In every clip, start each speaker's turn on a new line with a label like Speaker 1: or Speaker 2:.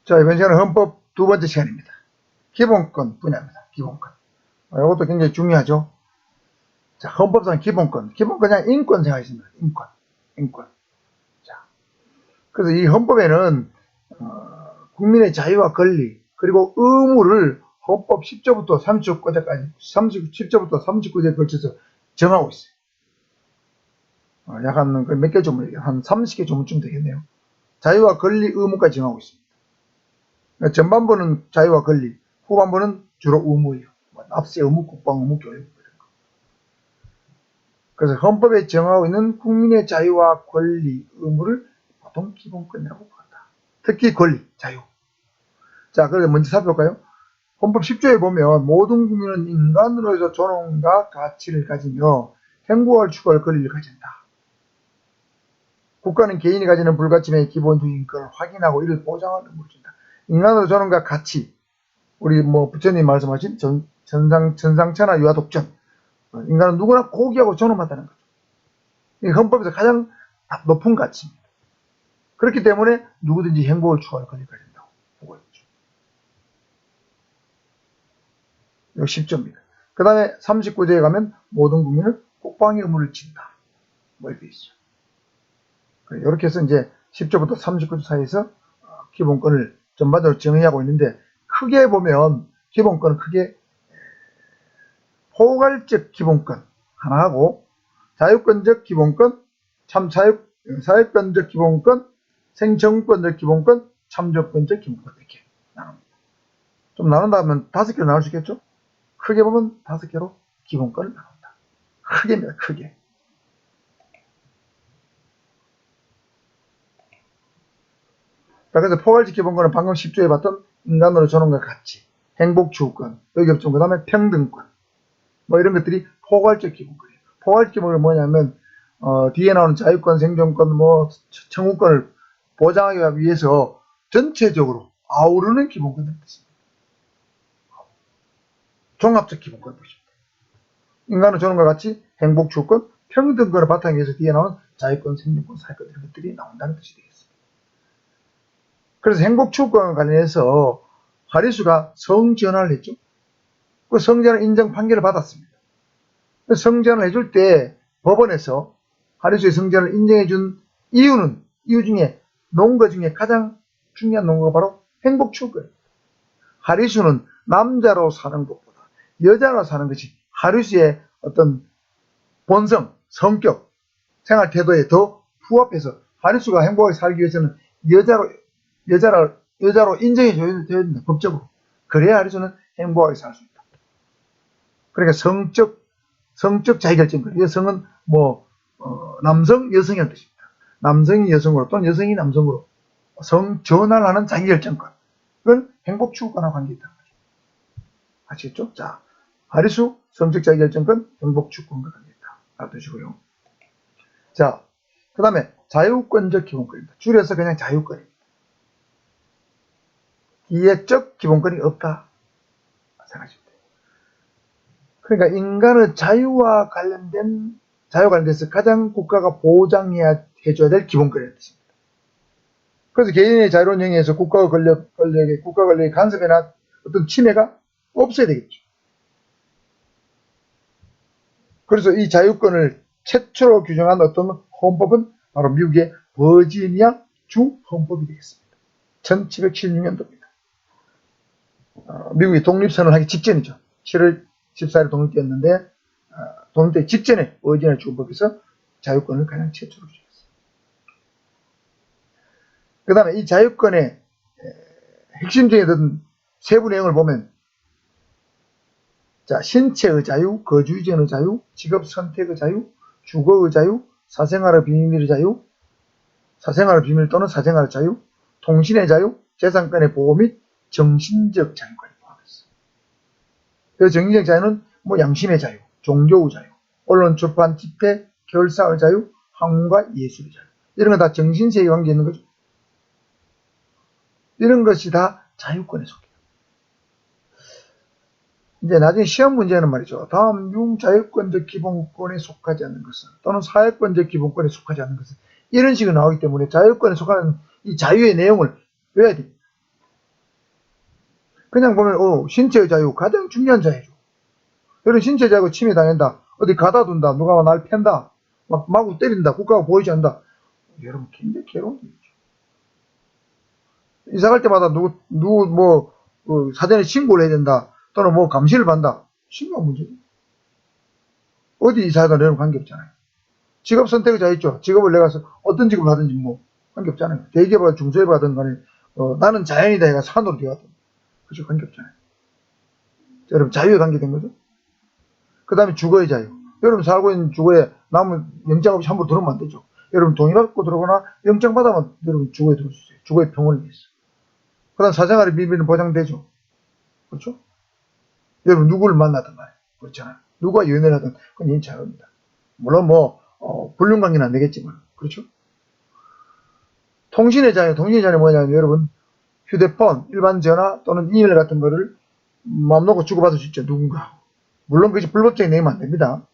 Speaker 1: 자, 이번 시간은 헌법 두 번째 시간입니다. 기본권 분야입니다. 기본권. 이것도 굉장히 중요하죠. 자, 헌법상 기본권. 기본권 그냥 인권 생각하십니다. 인권. 자, 그래서 이 헌법에는 국민의 자유와 권리 그리고 의무를 헌법 10조부터 30조까지 10조부터 39조에 걸쳐서 정하고 있어요. 약 한 몇 개 조문, 한 30개 조문쯤 되겠네요. 자유와 권리, 의무까지 정하고 있습니다. 그러니까 전반부는 자유와 권리, 후반부는 주로 의무예요. 납세 의무, 국방 의무, 교육 이런 거. 그래서 헌법에 정하고 있는 국민의 자유와 권리, 의무를 보통 기본권이라고 부른다. 특히 권리, 자유. 자, 그래서 먼저 살펴볼까요? 헌법 10조에 보면 모든 국민은 인간으로서 존엄과 가치를 가지며 행복을 추구할 권리를 가진다. 국가는 개인이 가지는 불가침의 기본적인 인권을 확인하고 이를 보장하는 것을 준다. 인간으로 존엄과 가치, 우리 부처님 말씀하신 전상천하 유아독전, 인간은 누구나 고귀하고 존엄하다는 거죠. 이 헌법에서 가장 높은 가치입니다. 그렇기 때문에 누구든지 행복을 추구할 권리를 가진다고 보고 있죠. 이거 10조입니다. 그 다음에 39조에 가면 모든 국민은 국방의 의무를 진다. 이렇게 있죠. 이렇게 해서 이제 10조부터 39조 사이에서 기본권을 전반적으로 정의하고 있는데, 크게 보면 기본권은 크게 포괄적 기본권 하나하고 자유권적 기본권, 사회권적 기본권, 생존권적 기본권, 참정권적 기본권 이렇게 나눕니다. 좀 나눈다면 5개로 나눌 수 있겠죠? 크게 보면 5개로 기본권을 나눈다. 크게입니다. 크게. 그래서 포괄적 기본권은 방금 10조에 봤던 인간으로 존엄과 가치, 행복 추구권, 의협정, 그 다음에 평등권, 이런 것들이 포괄적 기본권이에요. 포괄적 기본권은 뭐냐면 뒤에 나오는 자유권, 생존권, 청구권을 보장하기 위해서 전체적으로 아우르는 기본권을 뜻입니다. 종합적 기본권 보십니다. 인간의 존엄과 가치, 행복 추구권, 평등권을 바탕에 해서 뒤에 나오는 자유권, 생존권, 사회권 이런 것들이 나온다는 뜻이 되겠습니다. 그래서 행복 추구권과 관련해서 하리수가 성전환을 했죠. 그 성전환 인정 판결을 받았습니다. 성전환을 해줄 때 법원에서 하리수의 성전환을 인정해준 이유 중에 논거 중에 가장 중요한 논거가 바로 행복 추구권입니다. 하리수는 남자로 사는 것보다 여자로 사는 것이 하리수의 어떤 본성, 성격, 생활 태도에 더 부합해서 하리수가 행복하게 살기 위해서는 여자로 인정해줘야 된다, 법적으로. 그래야 하리수는 행복하게 살 수 있다. 그러니까 성적 자기결정권. 여성은 남성, 여성이라는 뜻입니다. 남성이 여성으로 또는 여성이 남성으로 성전환을 하는 자기결정권. 그건 행복 추구권과 관계있다는 거죠. 아시겠죠? 자, 하리수, 성적 자기결정권, 행복 추구권과 관계있다. 알아두시고요. 자, 그 다음에 자유권적 기본권입니다. 줄여서 그냥 자유권입니다. 기획적 기본권이 없다 생각하시면 돼요. 그러니까 인간의 자유와 관련돼서 가장 국가가 보장해줘야 될 기본권이라는 뜻입니다. 그래서 개인의 자유로운 영역에서 국가 권력의 간섭이나 어떤 침해가 없어야 되겠죠. 그래서 이 자유권을 최초로 규정한 어떤 헌법은 바로 미국의 버지니아 주 헌법이 되겠습니다. 1776년도입니다. 미국이 독립선언을 하기 직전이죠. 7월 14일 독립되었는데 독립되기 직전에 버지니아 주헌법에서 자유권을 가장 최초로 주었어요. 그 다음에 이 자유권의 핵심적인 세부 내용을 보면, 자, 신체의 자유, 거주 이전의 자유, 직업 선택의 자유, 주거의 자유, 사생활의 비밀의 자유, 사생활의 비밀 또는 사생활의 자유, 통신의 자유, 재산권의 보호 및 정신적 자유권이 포함했어요. 그 정신적 자유는 양심의 자유, 종교의 자유, 언론, 출판, 집회, 결사의 자유, 학문과 예술의 자유. 이런 건 다 정신세에 관계 있는 거죠. 이런 것이 다 자유권에 속해요. 이제 나중에 시험 문제는 말이죠. 다음 중 자유권적 기본권에 속하지 않는 것은, 또는 사회권적 기본권에 속하지 않는 것은, 이런 식으로 나오기 때문에 자유권에 속하는 이 자유의 내용을 외워야 됩니다. 그냥 보면 신체의 자유 가장 중요한 자유죠. 여러분 신체 자유가 침해당한다. 어디 가다 둔다. 누가 날 팬다. 막 마구 때린다. 국가가 보이지 않는다. 여러분 굉장히 괴로운 일이죠. 이사 갈 때마다 누구 사전에 신고를 해야 된다. 또는 뭐 감시를 받는다. 심각한 문제죠. 어디 이사하든 여러분 관계없잖아요. 직업 선택의 자유 있죠. 직업을 내가 어떤 직업을 하든지 뭐 관계없잖아요. 대기업을 중소기업을 하든 간에 나는 자연이다 해가 산으로 되어가든 그죠 관계없잖아요. 여러분 자유에 관계된 거죠. 그 다음에 주거의 자유. 여러분 살고 있는 주거에 남은 영장 없이 함부로 들어오면 안 되죠. 여러분 동의받고 들어오거나 영장 받아만 여러분 주거에 들어올 수 있어요. 주거의 평온을 위해서. 그 다음 사생활의 비밀은 보장되죠. 그렇죠? 여러분 누구를 만나든 간에 그렇잖아요. 누가 연애를 하든 그건 개인 자유입니다. 물론 불륜 관계는 안 되겠지만 그렇죠? 통신의 자유는 뭐냐면 여러분 휴대폰, 일반 전화 또는 이메일 같은 거를 마음 놓고 주고받을 수 있죠. 누군가. 물론 그것이 불법적인 내용은 안 됩니다.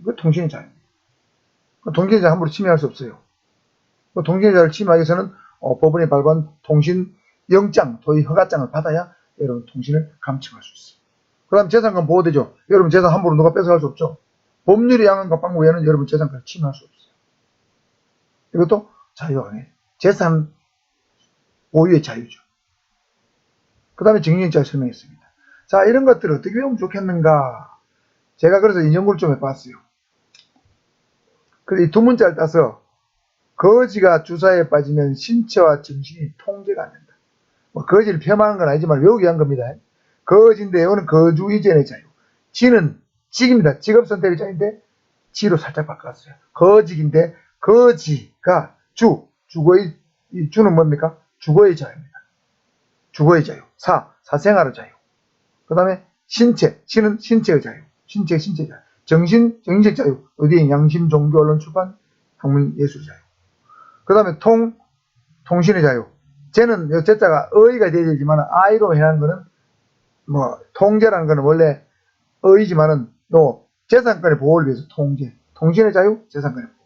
Speaker 1: 그 통신의 자유입니다. 통신의 자유 함부로 침해할 수 없어요. 통신의 자유를 침해하기 위해서는 법원이 발부한 통신 영장, 소위 허가장을 받아야 여러분 통신을 감청할 수 있어요. 그 다음 재산권 보호되죠. 여러분 재산 함부로 누가 뺏어갈 수 없죠. 법률의 양형과 방법 외에는 여러분 재산권을 침해할 수 없어요. 이것도 자유가 강해요. 재산 보유의 자유죠. 그 다음에 증인의 자유 설명했습니다. 자, 이런 것들을 어떻게 배우면 좋겠는가? 제가 그래서 연구를 좀 해봤어요. 그래서 이 두 문자를 따서 거지가 주사에 빠지면 신체와 정신이 통제가 안 된다. 거지를 폄하하는 건 아니지만 외우기 위한 겁니다. 거지인데 이거는 거주 이전의 자유. 지는 직입니다. 직업 선택의 자유인데 지로 살짝 바꿨어요. 거직인데 거지가 주거의 주는 뭡니까? 주거의 자유입니다. 주거의 자유. 사생활의 자유. 그 다음에 신는 신체의 자유. 신체의 자유. 정신적 자유. 어디에 양심, 종교, 언론, 출판, 학문, 예술 자유. 그 다음에 통신의 자유. 쟤는 제자가 의가 되어야 되지만 아이로 해야 하는 거는 통제라는 거는 원래 의지만은 재산권의 보호를 위해서 통신의 자유, 재산권의 보호.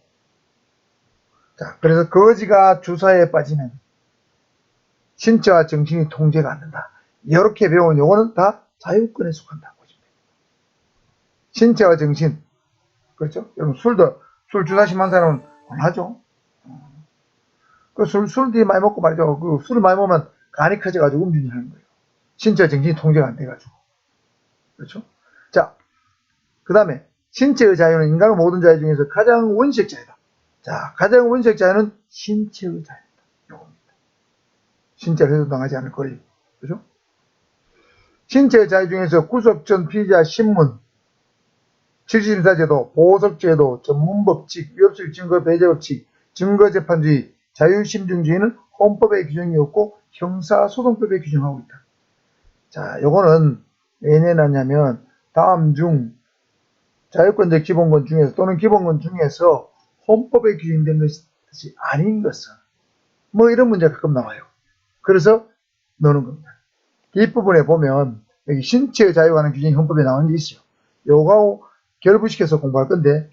Speaker 1: 자, 그래서 거지가 주사에 빠지면 신체와 정신이 통제가 안 된다. 이렇게 배운 요거는 다 자유권에 속한다고 보시면 됩니다. 신체와 정신. 그렇죠? 여러분 술 주사 심한 사람은 안 하죠. 술들이 많이 먹고 말이죠. 술을 많이 먹으면 간이 커져가지고 음주운전 하는 거예요. 신체와 정신이 통제가 안 돼가지고. 그렇죠? 자, 그 다음에 신체의 자유는 인간의 모든 자유 중에서 가장 원시적 자유다. 자, 가장 원시적 자유는 신체의 자유입니다. 요겁니다. 신체를 해소당하지 않을 권리. 그죠? 신체의 자유 중에서 구속 전 피의자 신문, 실질심사제도, 보석제도, 전문법칙, 위협적 증거 배제법칙, 증거재판주의, 자유심증주의는 헌법에 규정이 없고 형사소송법에 규정하고 있다. 자, 요거는 왜 내놨냐면 다음 중 자유권적 기본권 중에서 또는 기본권 중에서 헌법에 규정된 것이 아닌 것은 이런 문제가 가끔 나와요. 그래서 넣는 겁니다. 뒷부분에 보면 여기 신체의 자유에 관한 규정이 헌법에 나온 게 있어요. 요거하고 결부시켜서 공부할 건데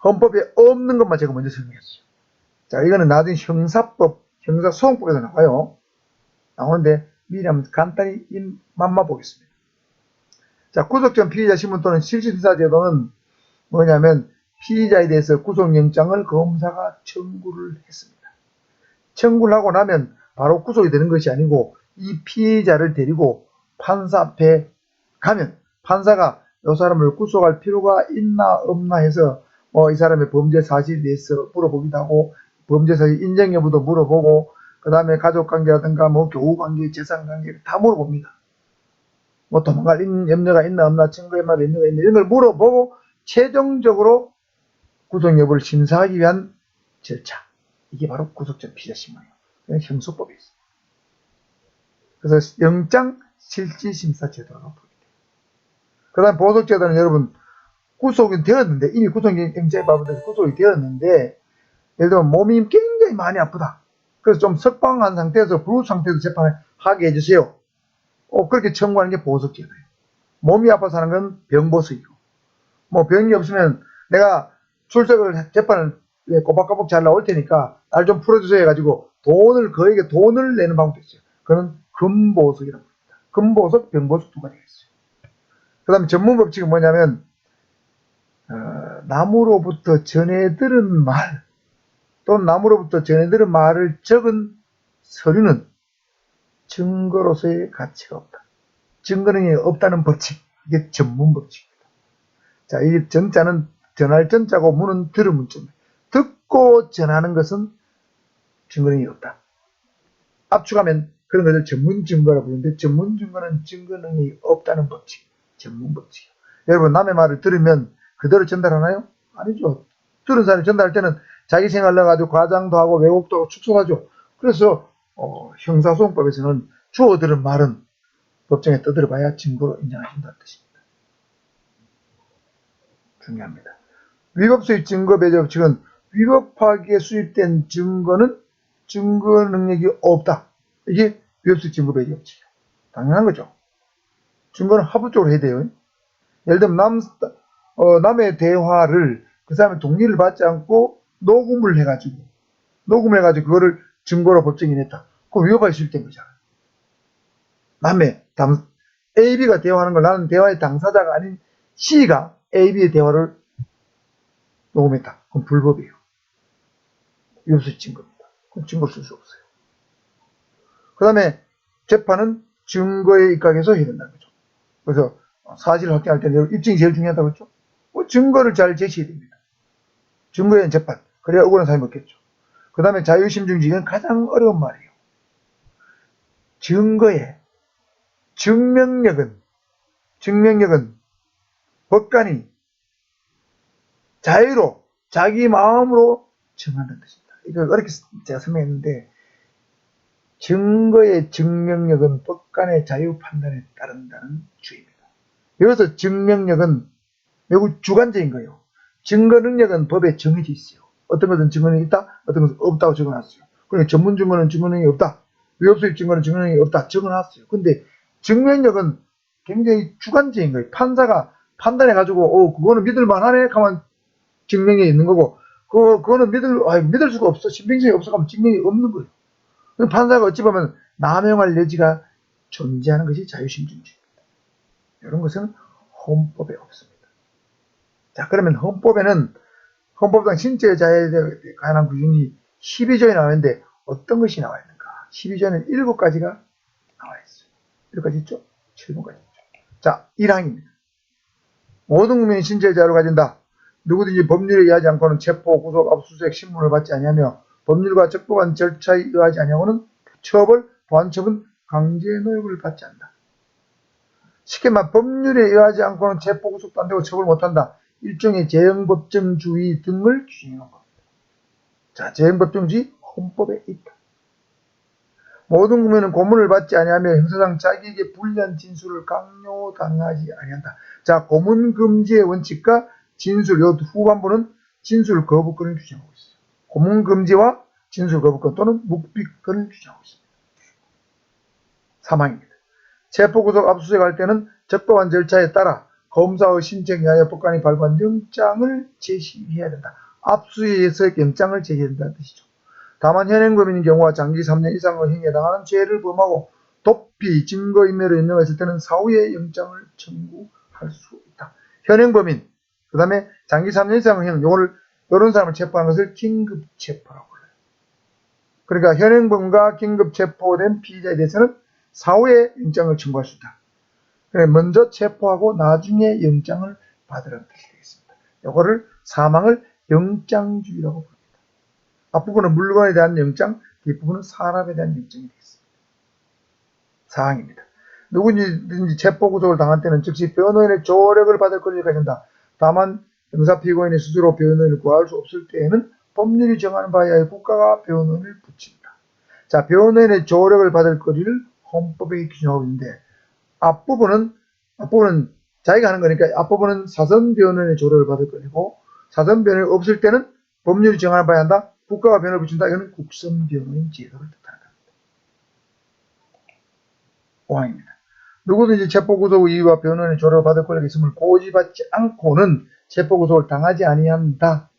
Speaker 1: 헌법에 없는 것만 제가 먼저 설명했어요. 자, 이거는 나중에 형사소송법에서 나와요. 나오는데 미리 한번 간단히 맛만 보겠습니다. 자, 구속 전 피의자 신문 또는 실질심사제도는 뭐냐면 피의자에 대해서 구속영장을 검사가 청구를 했습니다. 청구를 하고 나면 바로 구속이 되는 것이 아니고 이 피의자를 데리고 판사 앞에 가면 판사가 이 사람을 구속할 필요가 있나 없나 해서 이 사람의 범죄 사실에 대해서 물어보기도 하고 범죄 사실 인정 여부도 물어보고 그 다음에 가족관계라든가 교우관계, 재산관계 다 물어봅니다. 도망갈 염려가 있나 없나, 증거에 맞는 염려가 있나 이런 걸 물어보고 최종적으로 구속 여부를 심사하기 위한 절차. 이게 바로 구속 전 피의자 신문이에요. 그냥 형소법에 있어요. 그래서 영장 실질심사 제도라고 부릅니다. 그 다음 보석제도는 여러분 구속이 되었는데 이미 구속영장이 발부돼서 구속이 되었는데 예를 들면 몸이 굉장히 많이 아프다. 그래서 좀 석방한 상태에서 불구 상태에서 재판을 하게 해주세요. 그렇게 청구하는 게 보석제도예요. 몸이 아파서 하는 건 병보석이고 병이 없으면 내가 출석을 재판을 꼬박꼬박 잘 나올 테니까 날 좀 풀어주세요 해가지고 그에게 돈을 내는 방법도 있어요. 그건 금보석이라고 합니다. 금보석, 병보석 두 가지가 있어요. 그 다음에 전문 법칙은 뭐냐면 나무로부터 전해들은 말 또는 나무로부터 전해들은 말을 적은 서류는 증거로서의 가치가 없다. 증거능력이 없다는 법칙. 이게 전문 법칙입니다. 자, 이게 전자는 전할 전자고 문은 들을 문자입니다. 듣고 전하는 것은 증거능력이 없다. 압축하면 그런 것을 전문 증거라고 부르는데 전문 증거는 증거능력이 없다는 법칙. 전문 법칙이요. 여러분 남의 말을 들으면 그대로 전달하나요? 아니죠. 들은 사람이 전달할 때는 자기 생각을 넣어가지고 과장도 하고 왜곡도 하고 축소하죠. 그래서 형사소송법에서는 주어 들은 말은 법정에 떠들어봐야 증거로 인정하신다는 뜻입니다. 중요합니다. 위법수입 증거 배제 법칙은 위법하게 수입된 증거는 증거 능력이 없다. 이게 위법수입 증거 배제 법칙이에요. 당연한 거죠. 증거는 하부적으로 해야 돼요. 예를 들면 남의 대화를 그 사람의 동의를 받지 않고 녹음을 해가지고 그거를 증거로 법정에 냈다. 그거 위법하게 수입된 거잖아요. 남의 AB가 대화하는 걸 나는 대화의 당사자가 아닌 C가 AB의 대화를 녹음했다. 그럼 불법이에요. 위법수입 증거입니다. 그럼 증거 쓸 수 없어요. 그 다음에 재판은 증거에 입각해서 해야 된다는 거죠. 그래서 사실을 확정할 때는 입증이 제일 중요하다고 했죠. 증거를 잘 제시해야 됩니다. 증거에 대한 재판. 그래야 억울한 사람이 없겠죠. 그 다음에 자유심증지는 가장 어려운 말이에요. 증거의 증명력은 법관이 자유로 자기 마음으로 정한다는 뜻입니다. 이거 어렵게 제가 설명했는데 증거의 증명력은 법관의 자유 판단에 따른다는 주의입니다. 여기서 증명력은 매우 주관적인 거예요. 증거 능력은 법에 정해져 있어요. 어떤 것은 증거 능력이 있다, 어떤 것은 없다고 적어놨어요. 그러니까 전문 증거는 증거 능력이 없다, 위법수입 증거는 증거 능력이 없다 적어놨어요. 근데 증명력은 굉장히 주관적인 거예요. 판사가 판단해가지고 그거는 믿을만하네 하면 증명이 있는 거고 그거는 믿을 수가 없어. 신빙성이 없어 하면 증명이 없는 거예요. 판사가 어찌 보면 남용할 여지가 존재하는 것이 자유심증주의입니다. 이런 것은 헌법에 없습니다. 자, 그러면 헌법상 신체의 자유에 관한 규정이 12조에 나와 있는데 어떤 것이 나와 있는가? 12조에는 7가지가 나와 있어요. 7가지 있죠? 7번까지 있죠. 자, 1항입니다. 모든 국민이 신체의 자유를 가진다. 누구든지 법률에 의하지 않고는 체포, 구속, 압수수색, 신문을 받지 아니하며 법률과 적법한 절차에 의하지 아니하고는 처벌, 보안처분, 강제 노역을 받지 않는다. 쉽게 말 법률에 의하지 않고는 체포, 구속도 안 되고 처벌 못한다. 일종의 재형법정주의 등을 규정해 놓은 겁니다. 자, 재형법정주의 헌법에 있다. 모든 국민은 고문을 받지 아니하며 형사상 자기에게 불리한 진술을 강요당하지 아니한다. 자, 고문 금지의 원칙과 진술, 요 후반부는 진술 거부권을 규정하고 있어요. 고문 금지와 진술 거부권 또는 묵비권을 규정하고 있습니다. 사망입니다. 체포, 구속, 압수수색할 때는 적법한 절차에 따라 검사의 신청에 의하여 법관이 발부한 영장을 제시해야 된다. 압수수색 영장을 제시해야 된다는 뜻이죠. 다만 현행범인인 경우와 장기 3년 이상의 형에 해당하는 죄를 범하고 도피, 증거인멸을 인정했을 때는 사후에 영장을 청구할 수 있다. 현행범인, 그 다음에 장기 3년 이상의 형, 요런 사람을 체포하는 것을 긴급체포라고 불러요. 그러니까 현행범과 긴급체포된 피의자에 대해서는 사후에 영장을 청구할 수 있다. 먼저 체포하고 나중에 영장을 받으라는 뜻이 되겠습니다. 요거를 사망을 영장주의라고 부릅니다. 앞부분은 물건에 대한 영장, 뒷부분은 사람에 대한 영장이 되겠습니다. 사항입니다. 누구든지 체포 구속을 당한 때는 즉시 변호인의 조력을 받을 권리를 가진다. 다만 형사피고인이 스스로 변호인을 구할 수 없을 때에는 법률이 정하는 바에 의하여 국가가 변호인을 붙인다. 자, 변호인의 조력을 받을 권리를 헌법에 규정하고 있는데 앞부분은 자기가 하는 거니까 앞부분은 사선 변호인의 조력을 받을 권리고 사선 변호인이 없을 때는 법률이 정하는 바에 한다. 국가가 변호를 붙인다. 이거는 국선 변호인 제도를 뜻하는 겁니다. 5항입니다. 누구든지 체포구속 이유와 변호인의 조력을 받을 권리가 있음을 고지받지 않고는 체포구속을 당하지 아니한다.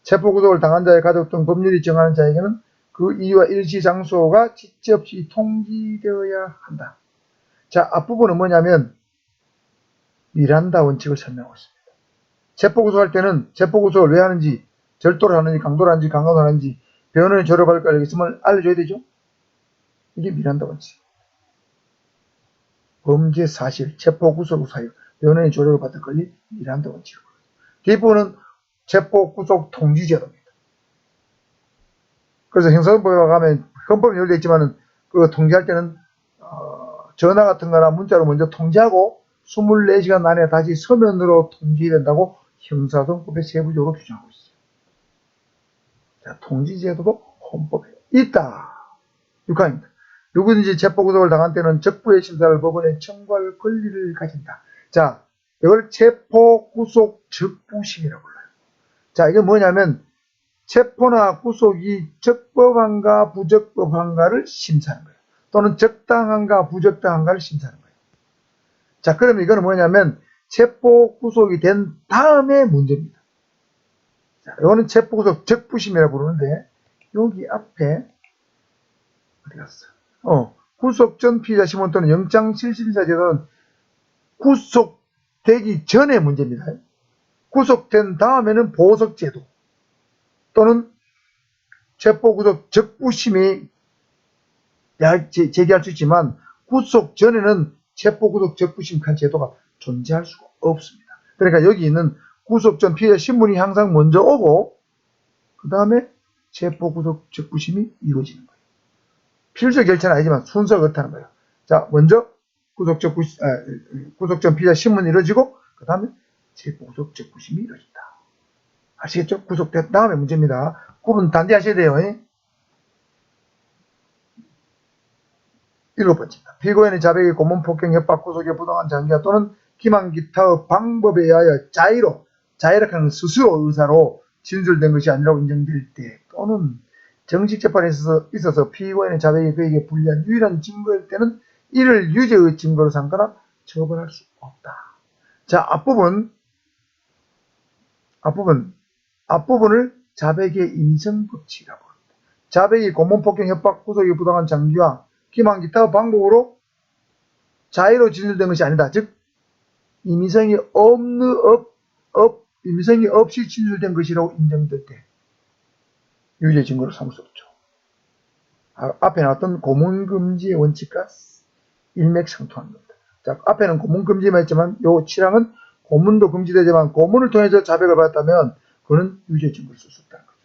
Speaker 1: 체포구속을 당한 자의 가족 등 법률이 정하는 자에게는 그 이유와 일시 장소가 지체 없이 통지되어야 한다. 자, 앞부분은 뭐냐면 미란다 원칙을 설명하고 있습니다. 체포구속할 때는 체포구속을 왜 하는지, 절도를 하는지, 강도를 하는지, 강간을 하는지, 변호인이 졸업할 걸 있으면 알려줘야 되죠. 이게 미란다 원칙. 범죄 사실, 체포구속 사유, 변호인이 조력을 받을 권리, 미란다 원칙이고요. 뒷부분은 체포구속 통지제도입니다. 그래서 형사법에 가면 헌법이 열려 있지만은 그 통지할 때는 전화 같은 거나 문자로 먼저 통지하고 24시간 안에 다시 서면으로 통지해야 된다고 형사소송법에 세부적으로 규정하고 있어요. 자, 통지제도도 헌법에 있다. 6항입니다. 누구든지 체포구속을 당한 때는 적부의 심사를 법원에 청구할 권리를 가진다. 자, 이걸 체포구속 적부심이라고 불러요. 자, 이게 뭐냐면 체포나 구속이 적법한가 부적법한가를 심사하는 거예요. 또는 적당한가 부적당한가를 심사하는 거예요. 자, 그러면 이거는 뭐냐면 체포 구속이 된 다음에 문제입니다. 자, 이거는 체포 구속 적부심이라고 부르는데 여기 앞에 어디 갔어? 구속 전 피의자 심원 또는 영장 실질심사 제도는 구속되기 전의 문제입니다. 구속된 다음에는 보석 제도 또는 체포 구속 적부심이 제기할 수 있지만 구속 전에는 체포구속 적부심 칸 제도가 존재할 수가 없습니다. 그러니까 여기 있는 구속 전 피해자 신문이 항상 먼저 오고 그 다음에 체포구속 적부심이 이루어지는 거예요. 필수 절차는 아니지만 순서가 그렇다는 거예요. 자, 먼저 구속 전 피해자 신문이 이루어지고 그 다음에 체포구속 적부심이 이루어진다. 아시겠죠? 구속된 다음에 문제입니다. 구분 단디하셔야 돼요. 7번째입니다. 피고인의 자백이 고문폭행, 협박, 구속에 부당한 장기화 또는 기망 기타의 방법에 의하여 자의력하는 스스로 의사로 진술된 것이 아니라고 인정될 때 또는 정식재판에 있어서 피고인의 자백이 그에게 불리한 유일한 증거일 때는 이를 유죄의 증거로 삼거나 처벌할 수 없다. 자, 앞부분을 자백의 임성법칙이라고 합니다. 자백이 고문폭행, 협박, 구속에 부당한 장기화 기망 기타 방법으로 자의로 진술된 것이 아니다. 즉 임의성이 없이 진술된 것이라고 인정될 때 유죄 증거로 삼을 수 없죠. 앞에 나왔던 고문금지의 원칙과 일맥상통한 겁니다. 자, 앞에는 고문금지만 했지만 요 7항은 고문도 금지되지만 고문을 통해서 자백을 받았다면 그는 유죄 증거를 쓸 수 없다는 거죠.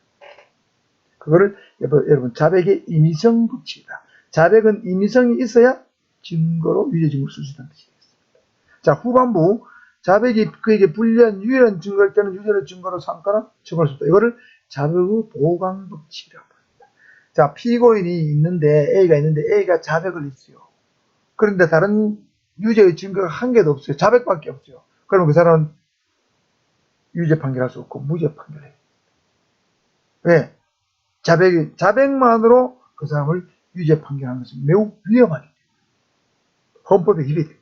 Speaker 1: 그거를 여러분 자백의 임의성 법칙이다. 자백은 임의성이 있어야 증거로 유죄 증거를 쓸 수 있다는 뜻이 되겠습니다. 자, 후반부 자백이 그에게 불리한 유일한 증거일 때는 유죄의 증거로 삼거나 처벌할 수 없다. 이거를 자백의 보강 법칙이라고 합니다. 자, 피고인이 있는데 A가 있는데 A가 자백을 했어요. 그런데 다른 유죄의 증거가 한 개도 없어요. 자백밖에 없어요. 그러면 그 사람은 유죄 판결할 수 없고 무죄 판결해요. 왜? 자백만으로 그 사람을 유죄 판결하는 것은 매우 위험하기 때문에 헌법에 위배됩니다.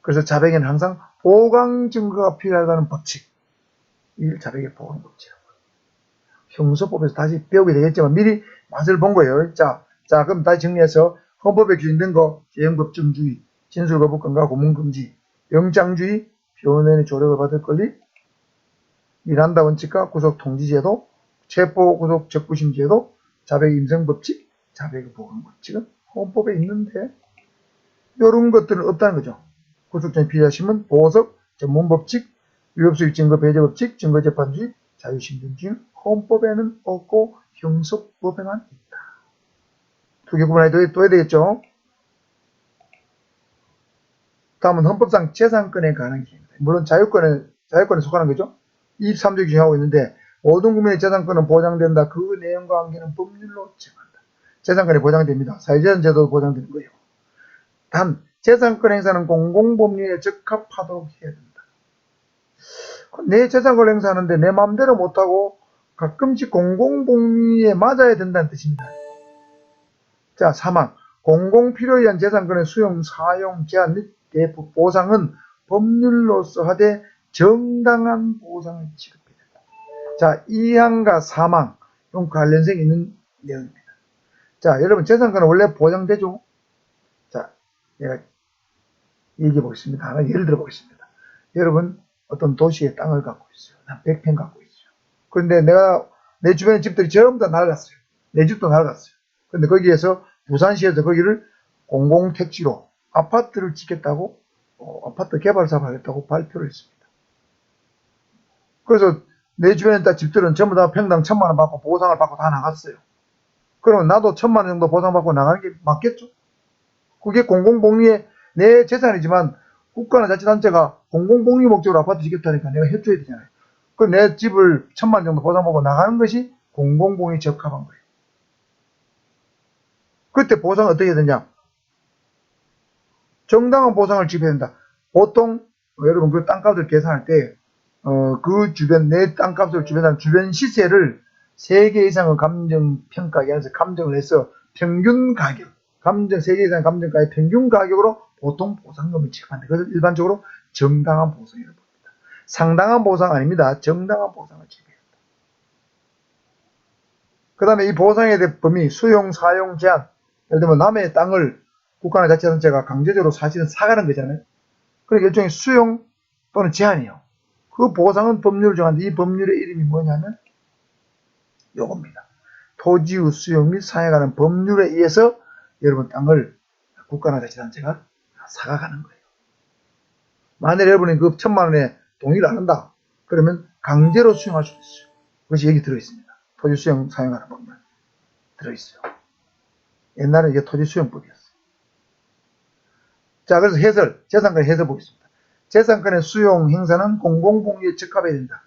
Speaker 1: 그래서 자백에는 항상 보강 증거가 필요하다는 법칙, 이를 자백의 보강 법칙이라고 합니다. 형소법에서 다시 배우게 되겠지만 미리 맛을 본 거예요. 자, 그럼 다시 정리해서 헌법에 규정된 거 재형법정주의, 진술거부권과 고문금지, 영장주의, 변호인의 조력을 받을 권리, 미란다 원칙과 구속통지제도, 체포구속 적부심제도, 자백 임성법칙, 자백의 보강법칙은 헌법에 있는데 이런 것들은 없다는 거죠. 구속전 피의자심은 보석, 전문법칙, 위법수익 증거 배제법칙, 증거재판주의, 자유신변주의는 헌법에는 없고 형소법에만 있다. 두 개 구분해둬야 되겠죠. 다음은 헌법상 재산권에 관한 기입니다. 물론 자유권에 속하는 거죠. 23조 규정하고 있는데 모든 국민의 재산권은 보장된다. 그 내용과 관계는 법률로 정한다. 재산권이 보장됩니다. 사회재산 제도도 보장되는 거예요. 단 재산권 행사는 공공법률에 적합하도록 해야 된다. 내 재산권 행사하는데 내 마음대로 못하고 가끔씩 공공법률에 맞아야 된다는 뜻입니다. 자, 3항 공공필요에 의한 재산권의 수용, 사용, 제한 및 대부 보상은 법률로서 하되 정당한 보상을 지급해야 된다. 자, 2항과 3항 좀 관련성이 있는 내용입니다. 자, 여러분 재산권은 원래 보장되죠. 자, 내가 얘기해 보겠습니다. 하나 예를 들어 보겠습니다. 여러분 어떤 도시에 땅을 갖고 있어요. 한 100평 갖고 있어요. 그런데 내 주변의 집들이 전부 다 날아갔어요. 내 집도 날아갔어요. 그런데 거기에서 부산시에서 거기를 공공택지로 아파트를 짓겠다고 아파트 개발 사업을 하겠다고 발표를 했습니다. 그래서 내 주변에 딱 집들은 전부 다 평당 1,000만 원 받고 보상을 받고 다 나갔어요. 그러면 나도 1,000만 원 정도 보상받고 나가는 게 맞겠죠? 그게 공공복리의 내 재산이지만 국가나 자치단체가 공공복리 목적으로 아파트 짓겠다니까 내가 해줘야 되잖아요. 그럼 내 집을 1,000만 원 정도 보상받고 나가는 것이 공공복리에 적합한 거예요. 그때 보상은 어떻게 해야 되냐? 정당한 보상을 지급해야 된다. 보통 여러분 그 땅값을 계산할 때 그 주변 내 땅값을 주변한 주변 시세를 3개 이상의 감정평가기관에서 감정을 해서 평균 가격, 3개 이상의 감정가의 평균 가격으로 보통 보상금을 지급한다. 그래서 일반적으로 정당한 보상이라고 봅니다. 상당한 보상 아닙니다. 정당한 보상을 지급해야 한다. 그 다음에 이 보상에 대한 범위, 수용, 사용, 제한. 예를 들면 남의 땅을 국가나 자치단체가 강제적으로 사실은 사가는 거잖아요. 그러니까 일종의 수용 또는 제한이요. 그 보상은 법률을 정하는데 이 법률의 이름이 뭐냐면 요겁니다. 토지의 수용 및 사용에 관한 법률에 의해서 여러분 땅을 국가나 자치단체가 사가가는 거예요. 만일 여러분이 그 1,000만 원에 동의를 안 한다. 그러면 강제로 수용할 수도 있어요. 그것이 여기 들어있습니다. 토지 수용 사용하는 법률 들어있어요. 옛날에 이게 토지 수용법이었어요. 자, 그래서 해설, 재산권 해설 보겠습니다. 재산권의 수용 행사는 공공복리에 적합해야 된다.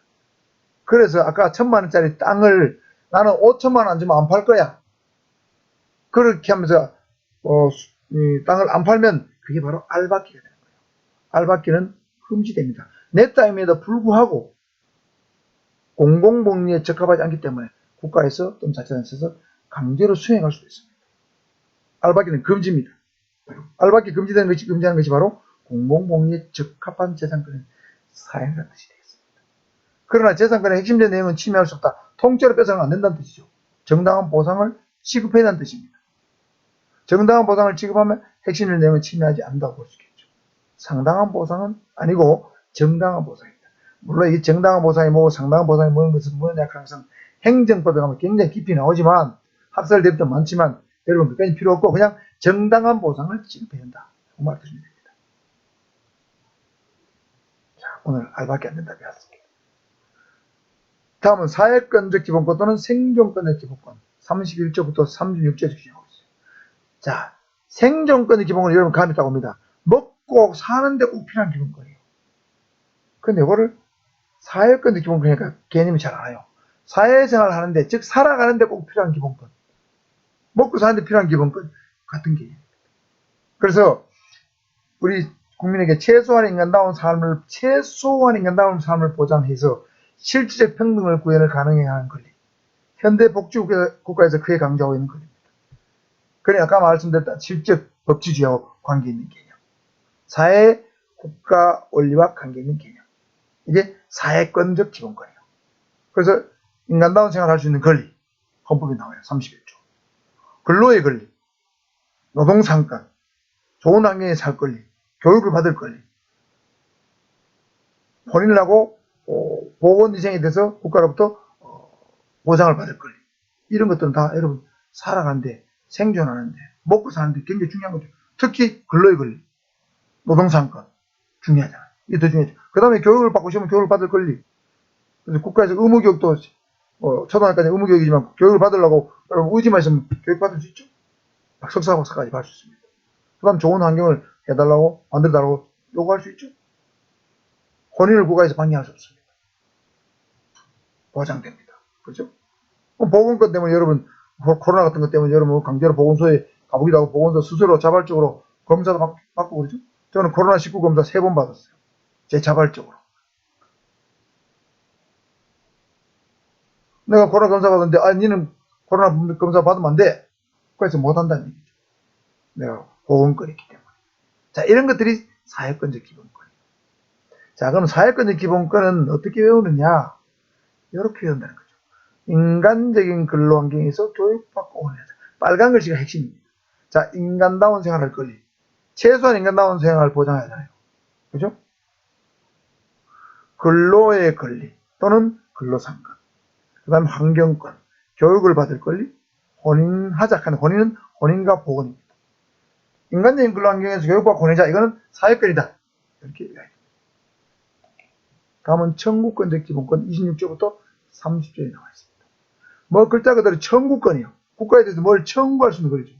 Speaker 1: 그래서 아까 1,000만 원짜리 땅을 나는 5천만 원 안 주면 안 팔 거야. 그렇게 하면서 이 땅을 안 팔면 그게 바로 알박기가 되는 거예요. 알박기는 금지됩니다. 내 땅임에도 불구하고 공공복리에 적합하지 않기 때문에 국가에서 또는 자치단체에서 강제로 수행할 수도 있습니다. 알박기는 금지입니다. 알박기 금지되는 것이 금지하는 것이 바로 공공복리에 적합한 재산권의 사용이라는 뜻이 되겠습니다. 그러나 재산권의 핵심적 내용은 침해할 수 없다. 통째로 뺏어서는 안 된다는 뜻이죠. 정당한 보상을 지급해야 한다는 뜻입니다. 정당한 보상을 지급하면 핵심적 내용은 침해하지 않는다고 볼 수 있겠죠. 상당한 보상은 아니고 정당한 보상입니다. 물론 이 정당한 보상이 뭐고 상당한 보상이 뭐냐 항상 행정법에 가면 굉장히 깊이 나오지만 학설 대비도 많지만 여러분 그까지 필요 없고 그냥 정당한 보상을 지급해야 한다. 그 말 드시면 됩니다. 자, 오늘 알밖에 안 된다 배웠습니다. 다음은 사회권적 기본권 또는 생존권적 기본권 31조부터 36조에서 규정하고 있어요. 자, 생존권의 기본권은 여러분 감이 있다고 합니다. 먹고 사는데 꼭 필요한 기본권이에요. 근데 이거를 사회권적 기본권이니까 개념이 잘 알아요. 사회생활을 하는데 즉 살아가는데 꼭 필요한 기본권, 먹고 사는데 필요한 기본권 같은 개념입니다. 그래서 우리 국민에게 최소한 인간다운 삶을 보장해서 실질적 평등을 구현을 가능하게 하는 권리. 현대 복지국가에서 크게 강조하고 있는 권리입니다. 그러니 아까 말씀드렸던 실적 법치주의하고 관계 있는 개념. 사회, 국가, 원리와 관계 있는 개념. 이게 사회권적 기본권이에요. 그래서 인간다운 생활을 할 수 있는 권리. 헌법에 나와요. 31조. 근로의 권리, 노동상권, 좋은 환경에 살 권리, 교육을 받을 권리, 혼인을 하고 보건위생에 대해서 국가로부터 보상을 받을 권리. 이런 것들은 다 여러분 살아가는데 생존하는데 먹고 사는데 굉장히 중요한 거죠. 특히 근로의 권리, 노동상권 중요하잖아요. 이게 더 중요하죠. 그 다음에 교육을 받고 싶으면 교육을 받을 권리. 그래서 국가에서 의무교육도 초등학교까지 의무교육이지만 교육을 받으려고 여러분 의지만 있으면 교육받을 수 있죠. 석사, 박사까지 받을 수 있습니다. 그 다음 좋은 환경을 해달라고 만들어달라고 요구할 수 있죠. 혼인을 국가에서 방해할 수 없습니다. 보장됩니다. 그렇죠? 보건권 때문에 여러분 코로나 같은 것 때문에 여러분 강제로 보건소에 가보기도 하고 보건소 스스로 자발적으로 검사도 받고 그러죠. 저는 코로나19 검사 3번 받았어요. 제 자발적으로. 내가 코로나 검사 받았는데 니는 코로나 검사 받으면 안 돼. 그래서 못한다는 얘기죠. 내가 보건권이 있기 때문에. 자, 이런 것들이 사회권적 기본권이에요. 자, 그럼 사회권적 기본권은 어떻게 외우느냐? 이렇게 외운다는 거죠. 인간적인 근로환경에서 교육받고 오는 여자. 빨간 글씨가 핵심입니다. 자, 인간다운 생활할 권리. 최소한 인간다운 생활을 보장해야 하잖아요. 그죠? 근로의 권리 또는 근로상권, 그 다음에 환경권, 교육을 받을 권리, 혼인하자. 혼인은 혼인과 보건입니다. 인간적인 근로환경에서 교육과 혼인자, 이거는 사회권이다. 이렇게 얘기합니다. 다음은 청구권적 기본권 26조부터 30조에 나와 있습니다. 뭐 글자 그대로 청구권이요. 국가에 대해서 뭘 청구할 수 있는 거죠.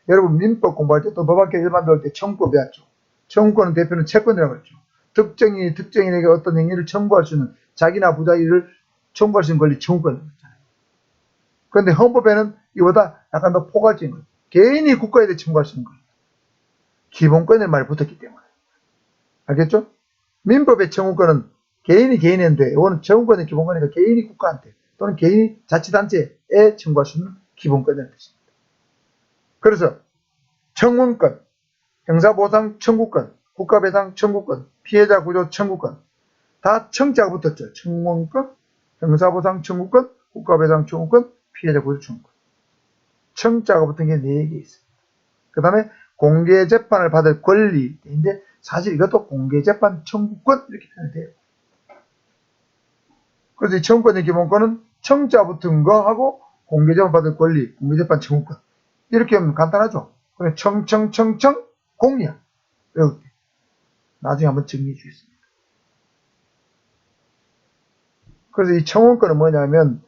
Speaker 1: 여러분 민법 공부할 때 또 법학교 일반 배울 때 청구권 배웠죠. 청구권은 대표는 채권이라고 했죠. 특정인에게 어떤 행위를 청구할 수 있는, 자기나 부자일을 청구할 수 있는 권리, 청구권이라고 했잖아요. 그런데 헌법에는 이보다 약간 더 포괄적인 거예요. 개인이 국가에 대해 청구할 수 있는 거예요. 기본권의 말이 붙었기 때문에. 알겠죠? 민법의 청구권은 개인이 개인인데, 이거는 청구권의 기본권이니까 개인이 국가한테 또는 개인이 자치단체에 청구할 수 있는 기본권이라는 뜻입니다. 그래서 청문권, 형사보상 청구권, 국가배상 청구권, 피해자 구조 청구권, 다 청자가 붙었죠. 청문권, 형사보상 청구권, 국가배상 청구권, 피해자 구조 청구권. 청자가 붙은 게 4개 있습니다. 그 다음에 공개재판을 받을 권리인데, 사실 이것도 공개재판 청구권 이렇게 표현이 돼요. 그래서 이 청구권의 기본권은 청자 붙은 거 하고 공개재판 받을 권리, 공개재판 청구권. 이렇게 하면 간단하죠. 그래, 청청청청 공이야. 외울게. 나중에 한번 정리해 주겠습니다. 그래서 이 청원권은 뭐냐면,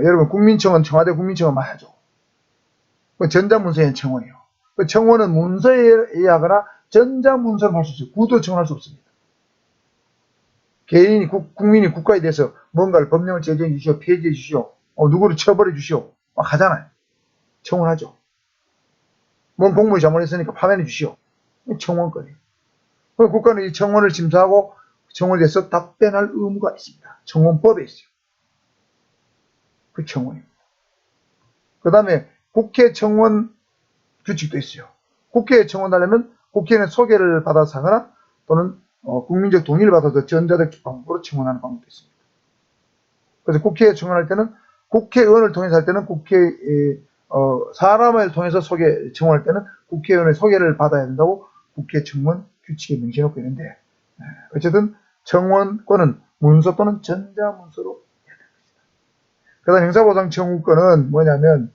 Speaker 1: 여러분 국민청원, 청와대 국민청원 많이 하죠. 전자문서엔 청원이요. 그 청원은 문서에 의하거나 전자문서로 할 수 있어요. 구도 청원할 수 없습니다. 개인이, 국민이 국가에 대해서 뭔가를 법령을 제정해 주시오, 폐지해 주시오, 누구를 처벌해 주시오, 막 하잖아요. 청원하죠. 뭔 공무원이 잘못했으니까 파면해 주시오. 청원권이에요. 국가는 이 청원을 심사하고 청원에 대해서 답변할 의무가 있습니다. 청원법에 있어요. 그 청원입니다. 그 다음에 국회 청원 규칙도 있어요. 국회에 청원하려면 국회는 소개를 받아서 하거나 또는 국민적 동의를 받아서 전자적 방법으로 청원하는 방법도 있습니다. 그래서 국회에 청원할 때는, 국회의원을 통해서 할 때는 사람을 통해서 청원할 때는 국회의원의 소개를 받아야 된다고 국회 청원 규칙에 명시해놓고 있는데, 어쨌든 청원권은 문서 또는 전자문서로 해야 되는 것이다. 그 다음 형사보상 청구권은 뭐냐면,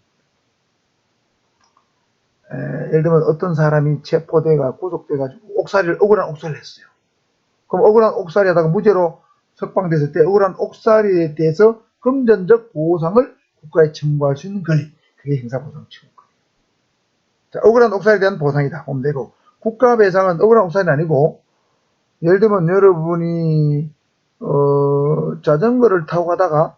Speaker 1: 예를 들면 어떤 사람이 체포돼가 구속돼가지고 억울한 옥살이를 했어요. 그럼 억울한 옥살이 하다가 무죄로 석방됐을 때 억울한 옥살이에 대해서 금전적 보상을 국가에 청구할 수 있는 권리, 그게 형사보상 청구권이에요. 자, 억울한 옥살이에 대한 보상이다 보면 되고, 국가배상은 억울한 옥살이는 아니고, 예를 들면 여러분이 자전거를 타고 가다가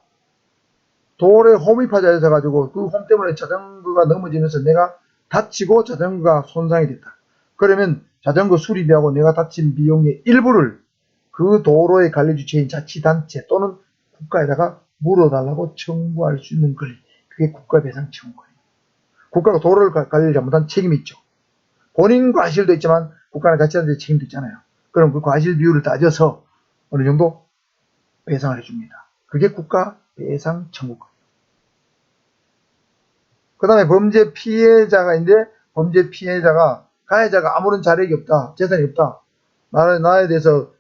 Speaker 1: 돌에 홈이 파져 있어가지고 그 홈 때문에 자전거가 넘어지면서 내가 다치고 자전거가 손상이 됐다. 그러면 자전거 수리비하고 내가 다친 비용의 일부를 그 도로의 관리주체인 자치단체 또는 국가에다가 물어달라고 청구할 수 있는 권리, 그게 국가배상 청구권이에요. 국가가 도로를 관리를 잘못한 책임이 있죠. 본인 과실도 있지만 국가나 자치단체 책임도 있잖아요. 그럼 그 과실 비율을 따져서 어느 정도 배상을 해줍니다. 그게 국가배상 청구권이에요. 그 다음에 범죄 피해자가 있는데, 범죄 피해자가, 가해자가 아무런 자력이 없다, 재산이 없다, 나에 대해서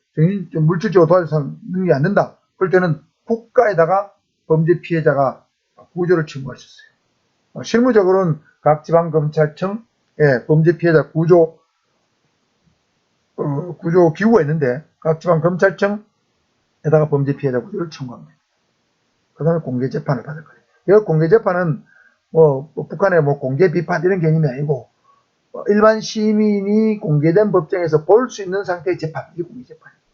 Speaker 1: 물질적으로 도와줄 능력이 안 된다. 그럴 때는 국가에다가 범죄 피해자가 구조를 청구할 수 있어요. 실무적으로는 각 지방검찰청 범죄 피해자 구조 기구가 있는데, 각 지방검찰청에다가 범죄 피해자 구조를 청구합니다. 그 다음에 공개재판을 받을 거예요. 이 공개재판은 북한의 공개 비판 이런 개념이 아니고, 일반 시민이 공개된 법정에서 볼 수 있는 상태의 재판, 이게 공개재판입니다.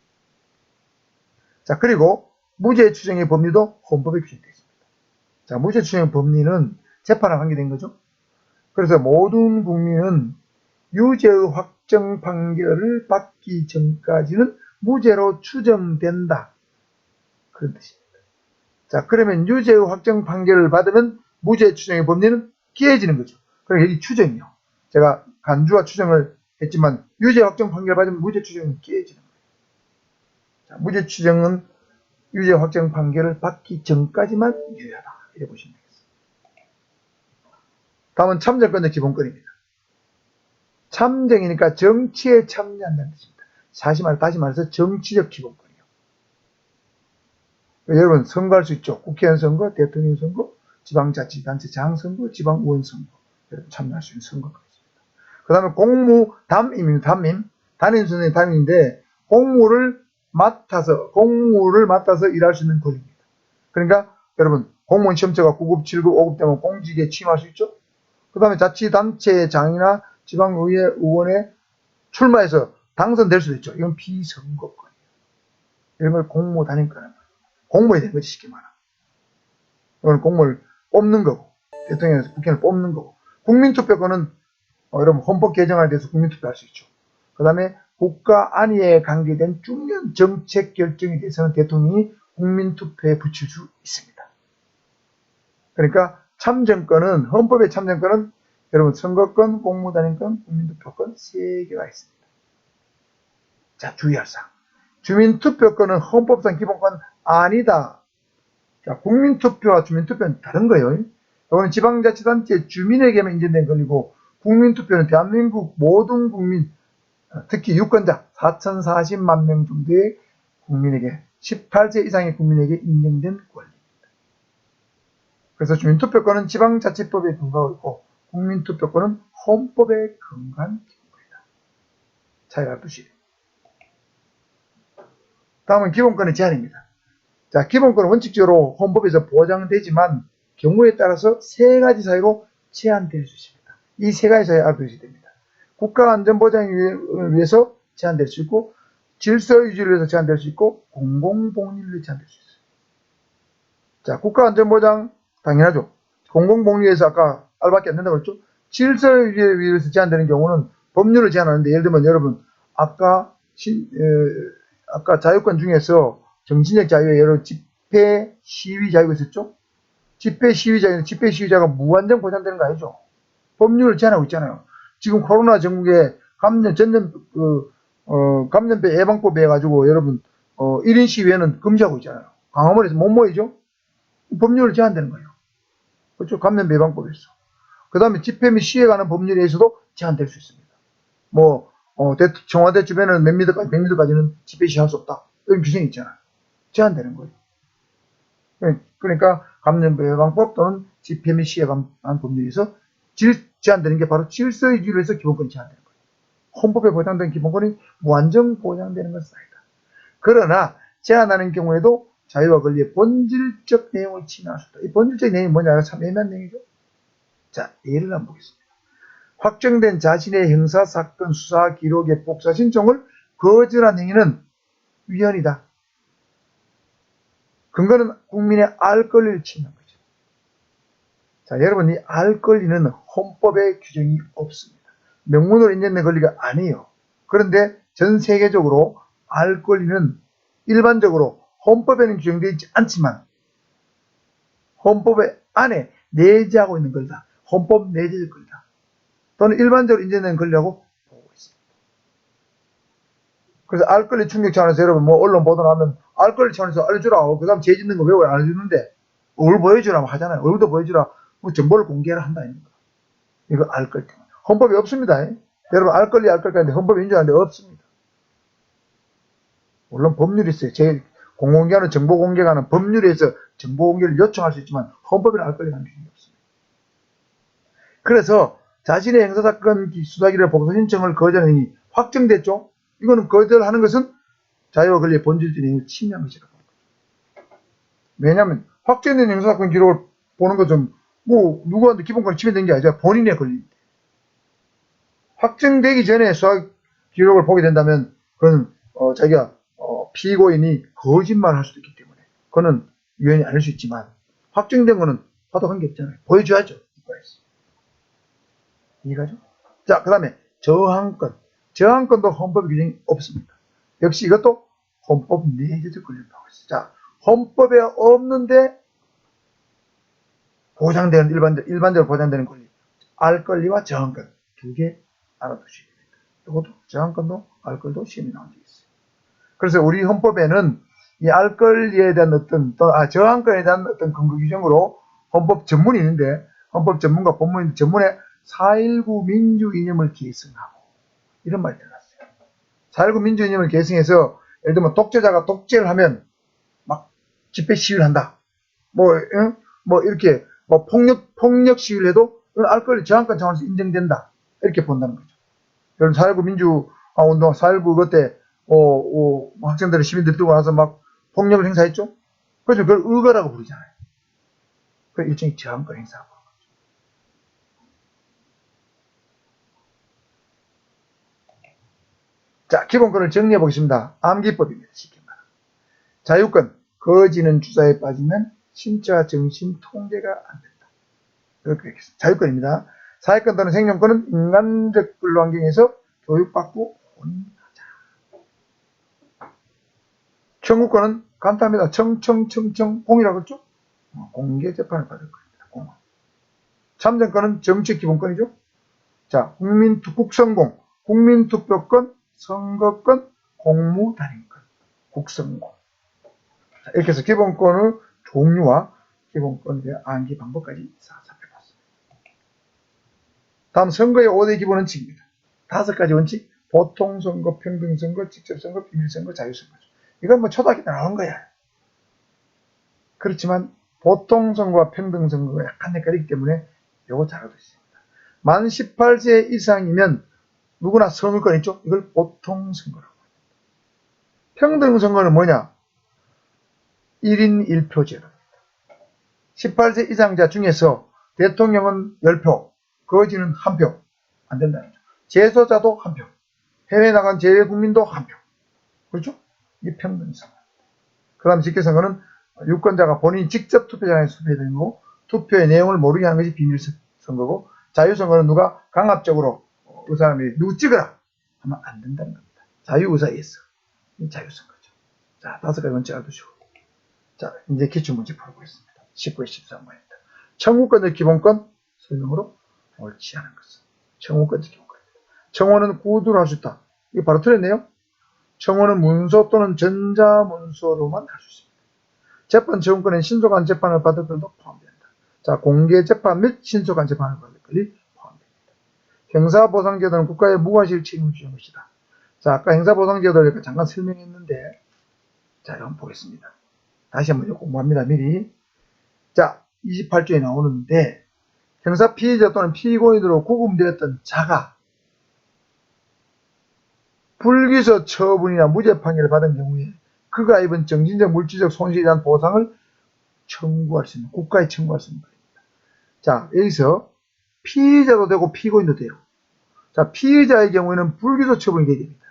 Speaker 1: 자, 그리고 무죄 추정의 법리도 헌법에 규정되어 있습니다. 자, 무죄 추정의 법리는 재판과 관계된 거죠. 그래서 모든 국민은 유죄의 확정 판결을 받기 전까지는 무죄로 추정된다, 그런 뜻입니다. 자, 그러면 유죄의 확정 판결을 받으면 무죄 추정의 법리는 깨지는 거죠. 그러니까 여기 추정이요. 제가 간주와 추정을 했지만 유죄 확정 판결을 받으면 무죄 추정은 깨지는 거예요. 자, 무죄 추정은 유죄 확정 판결을 받기 전까지만 유효하다, 이렇게 보시면 되겠습니다. 다음은 참정권의 기본권입니다. 참정이니까 정치에 참여한다는 뜻입니다. 다시 말해서 정치적 기본권이요. 여러분 선거할 수 있죠. 국회의원 선거, 대통령 선거, 지방자치단체 장선거, 지방의원 선거 참여할 수 있는 선거가 있습니다. 그 다음에 공무담임입니다. 담임 선생님 담임인데 공무를 맡아서 일할 수 있는 권리입니다. 그러니까 여러분 공무원 시험 쳐가 9급, 7급, 5급 되면 공직에 취임할 수 있죠. 그 다음에 자치단체장이나 지방의회 의원에 출마해서 당선될 수도 있죠. 이건 비선거권이에요. 이런 걸 공무담임권이라는 거예요. 공무원이 되는 거지 쉽게 말하면. 이건 공무원을 뽑는 거고 대통령에서 국회의원을 뽑는 거고 국민투표권은 여러분 헌법 개정안에 대해서 국민투표할 수 있죠. 그 다음에 국가 안위에 관계된 중요한 정책 결정에 대해서는 대통령이 국민투표에 붙일 수 있습니다. 그러니까 참정권은 헌법의 참정권은 여러분 선거권, 공무단임권, 국민투표권 3개가 있습니다. 자 주의할 사항. 주민투표권은 헌법상 기본권 아니다. 자 국민투표와 주민투표는 다른 거예요. 이거는 지방자치단체 주민에게만 인정된 권리고 국민투표는 대한민국 모든 국민 특히 유권자 4,040만 명 정도의 국민에게 18세 이상의 국민에게 인정된 권리입니다. 그래서 주민투표권은 지방자치법에 근거하고 있고 국민투표권은 헌법에 근거한 기본권이다. 차이가 두시죠. 다음은 기본권의 제한입니다. 자, 기본권은 원칙적으로 헌법에서 보장되지만 경우에 따라서 3가지 사유로 제한될 수 있습니다. 이 3가지 사유를 알아두셔야 됩니다. 국가안전보장을 위해서 제한될 수 있고 질서유지를 위해서 제한될 수 있고 공공복리를 위해서 제한될 수 있어요. 자, 국가안전보장 당연하죠. 공공복리에서 아까 알밖에 안 된다고 했죠. 질서유지를 위해서 제한되는 경우는 법률을 제한하는데 예를 들면 여러분 아까 자유권 중에서 정신적 자유에 여러 집회 시위 자유가 있었죠. 집회 시위 자유가 무한정 보장되는 거 아니죠. 법률을 제한하고 있잖아요. 지금 코로나 전국에 감염병 예방법에 해가지고 여러분 1인 시위에는 금지하고 있잖아요. 광화문에서 못 모이죠. 법률을 제한되는 거예요. 그렇죠. 감염병 예방법에서. 그 다음에 집회 및 시위에 관한 법률에 의해서도 제한될 수 있습니다. 청와대 주변에는 몇 미터까지는 집회 시위할 수 없다. 이런 규정이 있잖아요. 제한되는 거예요. 그러니까 감염병 예방법 또는 집회 및 시위에 관한 법률에서 제한되는 게 바로 질서유지를 위해서 기본권이 제한되는 거예요. 헌법에 보장된 기본권이 무한정 보장되는 것은 아니다. 그러나 제한하는 경우에도 자유와 권리의 본질적 내용을 침해할 수 있다. 이 본질적 내용이 뭐냐? 참 애매한 내용이죠. 자, 예를 한번 보겠습니다. 확정된 자신의 형사사건 수사 기록의 복사 신청을 거절한 행위는 위헌이다. 근거는 국민의 알 권리를 침해한 거죠. 자, 여러분 이 알 권리는 헌법에 규정이 없습니다. 명문으로 인정된 권리가 아니에요. 그런데 전 세계적으로 알 권리는 일반적으로 헌법에는 규정되어 있지 않지만 헌법의 안에 내재하고 있는 권리다. 헌법 내재적 권리다. 또는 일반적으로 인정된 권리라고 보고 있습니다. 그래서 알 권리 충족 차원에서 여러분 언론 보도 나오면 알 권리 차원에서 알려주라. 그 다음 죄 짓는 거 왜 안 알려주는데 얼굴 보여주라 하잖아요. 얼굴도 보여주라. 정보를 공개를 한다. 이거 알 권리 때문에. 헌법에 없습니다. 여러분 알 권리 하는데 헌법에 인정하는데 없습니다. 물론 법률이 있어요. 공공기관은 정보공개관은 법률에서 정보공개를 요청할 수 있지만 헌법에는 알 권리가 규정이 없습니다. 그래서 자신의 형사사건 수사기록 복사 신청을 거절하는 행위 확정됐죠. 이거는 거절하는 것은 자유와 권리의 본질적인 내용을 침해한 것이라고 합니다. 왜냐하면 확정된 형사사건 기록을 보는 것은 누구한테 기본권이 침해된 게 아니라 본인의 권리입니다. 확정되기 전에 수사 기록을 보게 된다면 그건 자기가 피고인이 거짓말을 할 수도 있기 때문에 그거는 위헌이 아닐 수 있지만 확정된 거는 봐도 관계없잖아요. 보여줘야죠. 이해가죠? 자, 그 다음에 저항권. 저항권도 헌법 규정이 없습니다. 역시 이것도 헌법 내재적 권리를 하고 있어요. 자, 헌법에 없는데 보장되는 일반적으로 보장되는 권리. 알 권리와 저항권. 2개 알아두셔야 됩니다. 이것도 저항권도 알 권리도 시험에 나온 적이 있어요. 그래서 우리 헌법에는 이 알 권리에 대한 저항권에 대한 근거 규정으로 헌법 전문이 있는데 헌법 전문가 본문 전문에 4.19 민주 이념을 계승하고 이런 말이 들어갔어요. 4.19 민주이념을 계승해서 예를 들면 독재자가 독재를 하면 막 집회 시위를 한다. 이렇게 폭력 시위를 해도 알 권리 저항권 차원에서 인정된다. 이렇게 본다는 거죠. 여러분 4.19 민주운동, 4.19 그때 학생들이 시민들 들고 와서 막 폭력을 행사했죠. 그래서 그걸 의거라고 부르잖아요. 그 일종의 저항권 행사하고. 자, 기본권을 정리해 보겠습니다. 암기법입니다. 쉽게 말하면. 자유권, 거지는 주사에 빠지면 신체와 정신 통제가 안 된다. 이렇게 하겠습니다. 자유권입니다. 사회권 또는 생존권은 인간적 근로환경에서 교육받고 혼인하자. 청구권은 간단합니다. 공이라고 했죠? 공개 재판을 받을 겁니다. 공원. 참정권은 정치 기본권이죠. 자, 국선공, 국민투표권, 선거권, 공무단임권, 국선공. 자, 이렇게 해서 기본권의 종류와 기본권에 대한 암기 방법까지 살펴봤습니다. 다음 선거의 5대 기본 원칙입니다. 5가지 원칙. 보통선거, 평등선거, 직접선거, 비밀선거, 자유선거죠. 이건 뭐 초등학교 때 나온 거야. 그렇지만 보통선거와 평등선거가 약간 헷갈리기 때문에 요거 잘 알아두십니다. 만 18세 이상이면 누구나 선거권 있죠? 이걸 보통선거라고 합니다. 평등선거는 뭐냐? 1인 1표제입니다. 18세 이상자 중에서 대통령은 10표, 거지는 1표. 안 된다는 거죠. 재소자도 1표. 해외 나간 재외국민도 1표. 그렇죠? 이게 평등선거. 그 다음 직계선거는 유권자가 본인이 직접 투표장에 투표되는 거고, 투표의 내용을 모르게 하는 것이 비밀선거고, 자유선거는 누가 강압적으로 그 사람이 누구 찍어라 하면 안 된다는 겁니다. 자유의사에서. 이 자유선거죠. 자, 5가지 원칙 알아두시고. 자, 이제 기출문제 풀어보겠습니다. 19에 13번입니다. 청구권의 기본권 설명으로 옳지 않은 것은. 청구권의 기본권입니다. 청원은 구두로 할 수 있다. 이거 바로 틀렸네요. 청원은 문서 또는 전자문서로만 할 수 있습니다. 재판 청구권은 신속한 재판을 받을 것도 포함된다. 자, 공개 재판 및 신속한 재판을 받을 것이 포함됩니다. 형사보상제도는 국가의 무과실 책임을 주는 것이다. 자, 아까 형사보상제도를 잠깐 설명했는데, 자, 한번 보겠습니다. 다시 한번 공부합니다. 미리. 자, 28조에 나오는데, 형사 피의자 또는 피고인으로 구금되었던 자가 불기소 처분이나 무죄 판결을 받은 경우에 그가 입은 정신적 물질적 손실에 대한 보상을 청구할 수 있는, 국가에 청구할 수 있는 것입니다. 자, 여기서 피의자도 되고 피고인도 돼요. 자, 피의자의 경우에는 불기소 처분이 되게 됩니다.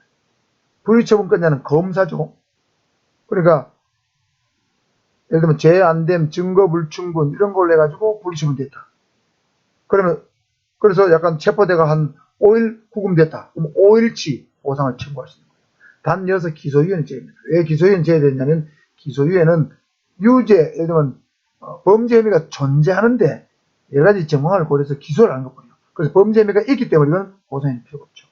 Speaker 1: 불기소 처분권자는 검사죠. 그러니까 예를 들면 죄 안됨, 증거 불충분 이런 걸로 해가지고 불기소 처분 됐다. 그래서 약간 체포대가 한 5일 구금됐다. 그럼 5일치 보상을 청구할 수 있는 거예요. 단 여기서 기소유예는 제외입니다. 왜 기소유예는 제외됐냐면 기소유예는 유죄, 예를 들면 범죄 혐의가 존재하는데 여러 가지 정황을 고려해서 기소를 하는 것뿐이에요. 그래서 범죄 혐의가 있기 때문에 이건 보상이 필요가 없죠.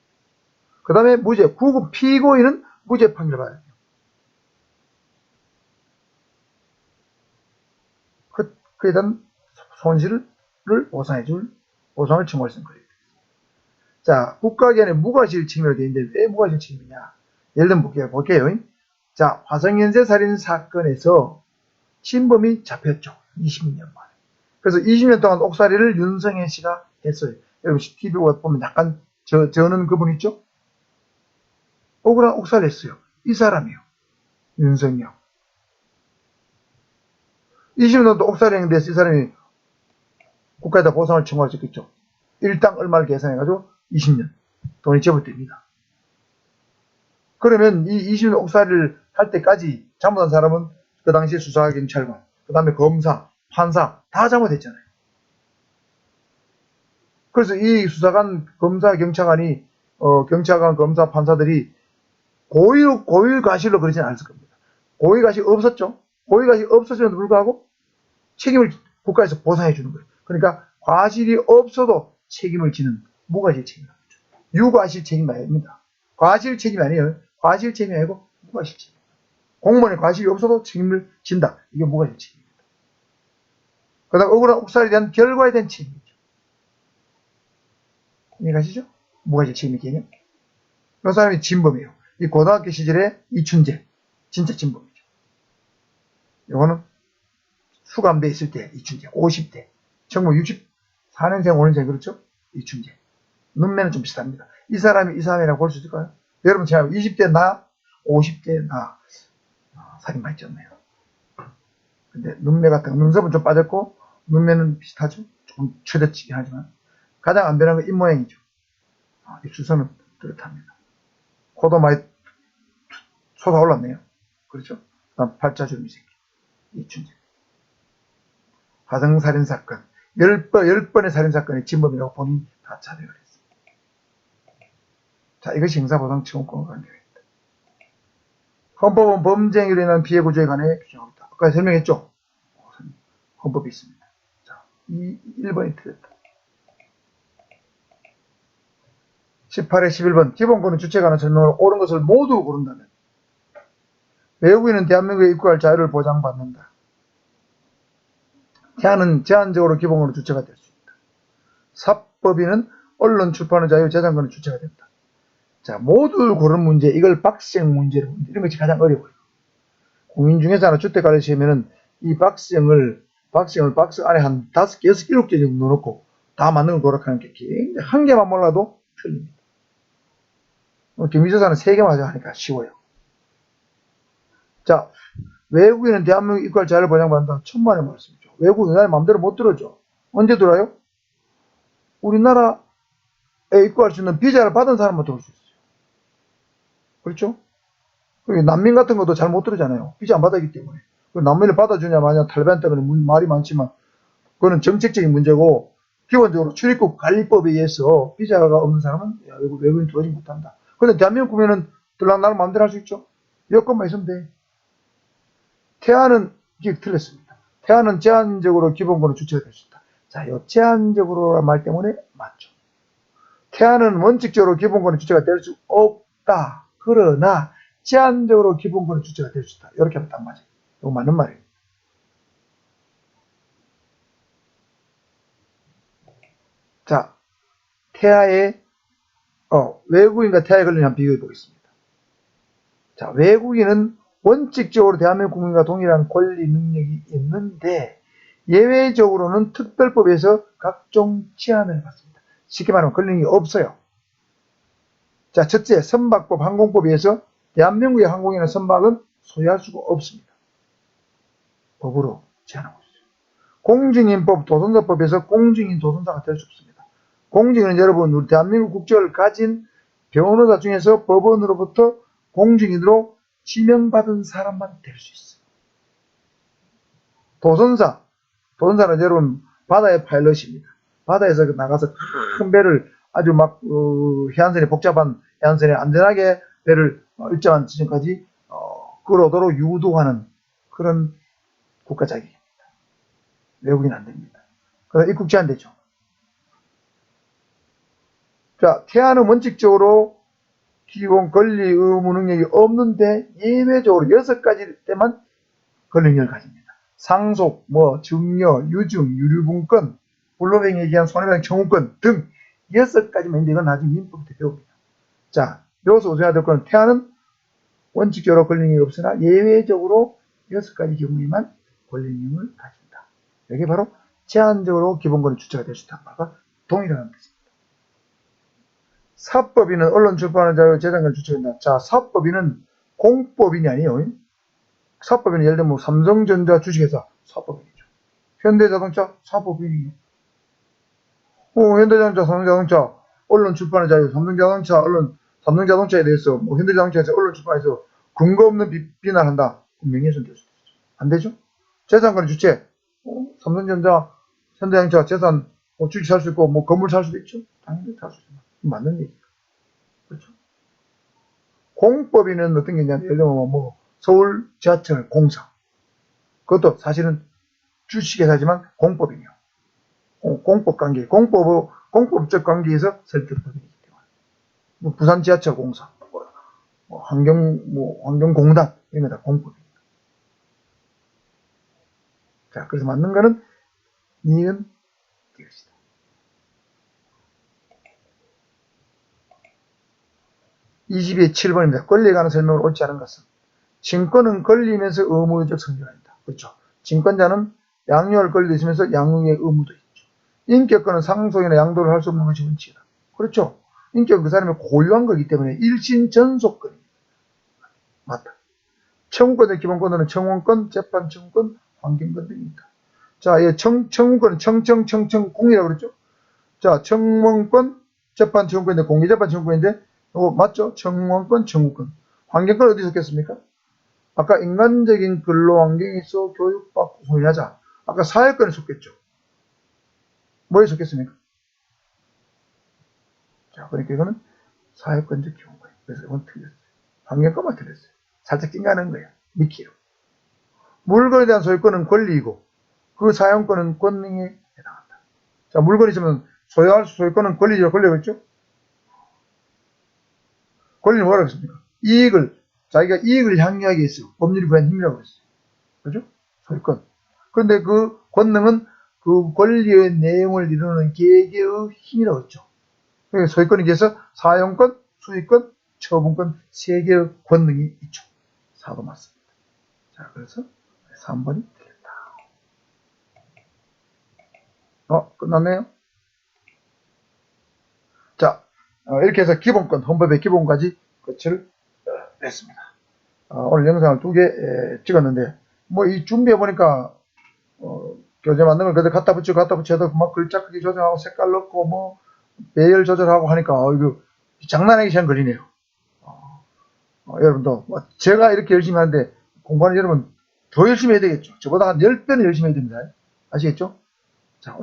Speaker 1: 그 다음에 무죄, 구금 피고인은 무죄 판결을 받아야 돼요. 그에 대한 손실을 보상을 청구할 수 있는 거예요. 자, 국가기관의 무과실 책임으로 되어 있는데 왜 무과실 책임이냐? 예를 들면 볼게요. 자, 화성연쇄 살인 사건에서 신범이 잡혔죠. 20년 만에. 그래서 20년 동안 옥살이를 윤성현 씨가 했어요. 여러분 TV 보면 약간 저는 그분 있죠? 억울한 옥살이 했어요. 이 사람이요. 윤성현. 20년 동안 옥살이 했는데 이 사람이 국가에다 보상을 청구할 수 있겠죠. 일당 얼마를 계산해가지고 20년 돈이 지불됩니다. 그러면 이 20년 옥살이를 할 때까지 잘못한 사람은 그 당시 수사경찰관, 그 다음에 검사, 판사 다 잘못했잖아요. 그래서 이 수사관, 검사, 경찰관이 경찰관, 검사, 판사들이 고의 과실로 그러지는 않았을 겁니다. 고의 과실이 없었죠. 고의 과실이 없었음에도 불구하고 책임을 국가에서 보상해 주는 거예요. 그러니까 과실이 없어도 책임을 지는 무과실 책임이라고 하죠. 유과실 책임이 아닙니다. 과실 책임이 아니에요. 과실 책임이 아니고 무과실 책임. 공무원의 과실이 없어도 책임을 진다. 이게 무과실 책임입니다. 그 다음 억울한 옥살이에 대한 결과에 대한 책임이죠. 이해가시죠? 무과실 책임의 개념. 이 사람이 진범이에요. 이 고등학교 시절에 이춘재. 진짜 진범이죠. 이거는 수감돼 있을 때 이춘재. 50대. 1964년생, 5년생 그렇죠? 이춘재. 눈매는 좀 비슷합니다. 이 사람이 이 사람이라고 볼 수 있을까요? 여러분 제가 20대 나, 50대 나 살인마 있잖아요. 근데 눈매 같은 눈썹은 좀 빠졌고 눈매는 비슷하죠. 조금 최대치긴 하지만 가장 안 변한 건 입모양이죠. 입술선은 뚜렷합니다. 코도 많이 솟아올랐네요. 그렇죠? 그다음 팔자주름이 생겨. 이춘재. 화성살인사건 10번의 살인사건의 진범이라고 본인이 다 자백을 했습니다. 자, 이것이 형사보상청구권과 관계가 있다. 헌법은 범죄 행위로 인한 피해 구조에 관해 규정하고 있다. 아까 설명했죠? 헌법이 있습니다. 자, 1번이 틀렸다. 18회 11번 기본권은 주체가 하는 설명을 옳은 것을 모두 고른다면 외국인은 대한민국에 입국할 자유를 보장받는다. 태아는 제한적으로 기본권의 주체가 될 수 있다. 사법인은 언론 출판의 자유, 재산권의 주체가 된다. 자, 모두 고른 문제, 이걸 박스형 문제로 이런 것이 가장 어려워요. 공인 중개사나 주택가를 시험에는 이 박스형을 박스 안에 한 5개, 6개, 7개 정도 넣어놓고 다 맞는 걸 고르라는 게 굉장히 한 개만 몰라도 틀립니다. 경비조사는 3개만 하니까 쉬워요. 자, 외국인은 대한민국 입국할 자유를 보장받는다. 천만의 말씀이죠. 외국인 우리나라 마음대로 못 들어줘. 언제 들어요? 우리나라에 입국할 수 있는 비자를 받은 사람만 들어올 수 있어요. 그렇죠? 난민 같은 것도 잘 못 들어잖아요. 비자 안 받았기 때문에. 난민을 받아주냐 마냐 탈레반 때문에 말이 많지만 그거는 정책적인 문제고 기본적으로 출입국 관리법에 의해서 비자가 없는 사람은 외국인 들어오지 못한다. 그런데 대한민국 국민은 들락날 마음대로 할 수 있죠. 여권만 있으면 돼. 태아는 이게 틀렸습니다. 태아는 제한적으로 기본권의 주체가 될 수 있다. 자, 이 제한적으로라는 말 때문에 맞죠. 태아는 원칙적으로 기본권의 주체가 될 수 없다. 그러나 제한적으로 기본권의 주체가 될 수 있다. 이렇게 하면 딱 맞아요. 이거 맞는 말이에요. 자, 태아의 외국인과 태아에 걸린 한 비교해 보겠습니다. 자, 외국인은 원칙적으로 대한민국 국민과 동일한 권리 능력이 있는데 예외적으로는 특별법에서 각종 제한을 받습니다. 쉽게 말하면 권리능력이 없어요. 자, 첫째, 선박법 항공법에 의해서 대한민국의 항공인의 선박은 소유할 수가 없습니다. 법으로 제한하고 있어요. 공증인법 도선사법에서 공증인 도선사가 될 수 없습니다. 공증인은 여러분 우리 대한민국 국적을 가진 변호사 중에서 법원으로부터 공증인으로 지명받은 사람만 될 수 있어요. 도선사는 여러분 바다의 파일럿입니다. 바다에서 나가서 큰 배를 아주 막 해안선이 복잡한 해안선에 안전하게 배를 일정한 지점까지 끌어오도록 유도하는 그런 국가 자격입니다. 외국인 안 됩니다. 그래서 입국 제한되죠. 자, 태아는 원칙적으로 기본 권리, 의무, 능력이 없는데 예외적으로 6가지 때만 권리 능력을 가집니다. 상속, 증여, 유증, 유류분권, 불로병에 의한 손해배상 청구권 등 6가지만 있는데 이건 나중에 민법 때 배웁니다. 자, 여기서 우선해야 될 건 태아는 원칙적으로 권리 능력이 없으나 예외적으로 6가지 경우에만 권리 능력을 가진다. 이게 바로 제한적으로 기본권의 주체가 될 수 있다는 말과 동일한 뜻입니다. 사법인은 언론 출판의 자유, 재산권 주체가 된다. 자, 사법인은 공법인이 아니에요. 사법인은 예를 들면 삼성전자 주식회사 사법인이죠. 현대자동차 사법인이에요. 현대자동차, 삼성자동차 언론 출판의 자유, 삼성자동차에 대해서 현대자동차에서 언론 출판에서 근거 없는 비난한다. 명예훼손 될 수도 있죠. 안 되죠? 재산권의 주체, 삼성전자, 현대자동차 재산 주식 살 수 있고 건물 살 수도 있죠. 당연히 살 수 있죠. 맞는 얘기죠. 그렇죠? 공법인은 어떤 게 있냐면 예를 들면 서울 지하철 공사, 그것도 사실은 주식회사지만 공법이에요. 공법 관계, 공법적 관계에서 설득법이기 때문에 부산 지하철 공사, 환경공단 이런 게 다 공법입니다. 자, 그래서 맞는 거는 니은 이것이다. 22의 7번입니다. 권리에 관한 설명을 옳지 않은 것은 친권은 권리면서 의무적 성질이 아니다. 그렇죠. 친권자는 양육할 권리도 있으면서 양육의 의무도 있죠. 인격권은 상속이나 양도를 할 수 없는 것이 원칙이다. 그렇죠. 인격은 그 사람이 고유한 거기 때문에 일신전속권입니다. 맞다. 청구권의 기본권은 청원권, 재판 청구권, 환경권 등입니다. 자, 이 청구권은 청청청청공이라고 그랬죠. 자, 청원권, 재판 청구권인데 공개재판 청구권인데 이거 맞죠? 청원권, 청구권. 환경권 어디 있었겠습니까? 아까 인간적인 근로환경에서 교육받고 혼인하자. 아까 사회권에 속겠죠. 뭐에 속겠습니까? 자, 그러니까 이거는 사회권적 기본권. 그래서 이건 틀렸어요. 환경권만 틀렸어요. 살짝 낑가는 거야. 미끼로. 물건에 대한 소유권은 권리이고 그 사용권은 권능에 해당한다. 자, 물건이 있으면 소유할 소유권은 권리죠. 권리가 있죠? 권리는 뭐라고 했습니까? 자기가 이익을 향유하기 위해서 법률이 부여한 힘이라고 했어요. 그죠? 소유권. 그런데 그 권능은 그 권리의 내용을 이루는 계계의 힘이라고 했죠. 그러니까 소유권에 비해서 사용권, 수익권, 처분권 3개의 권능이 있죠. 4도 맞습니다. 자, 그래서 3번이 틀렸다. 끝났네요. 자, 이렇게 해서 기본권, 헌법의 기본까지 끝을 냈습니다. 오늘 영상을 2개 찍었는데, 뭐 이 준비해보니까, 교재 만든 걸 그대로 갖다 붙여도 막 글자 크기 조정하고 색깔 넣고 뭐 배열 조절하고 하니까, 이거 장난하기 시간 걸리네요. 여러분도, 제가 이렇게 열심히 하는데 공부하는 여러분 더 열심히 해야 되겠죠. 저보다 한 10배는 열심히 해야 됩니다. 아시겠죠? 자,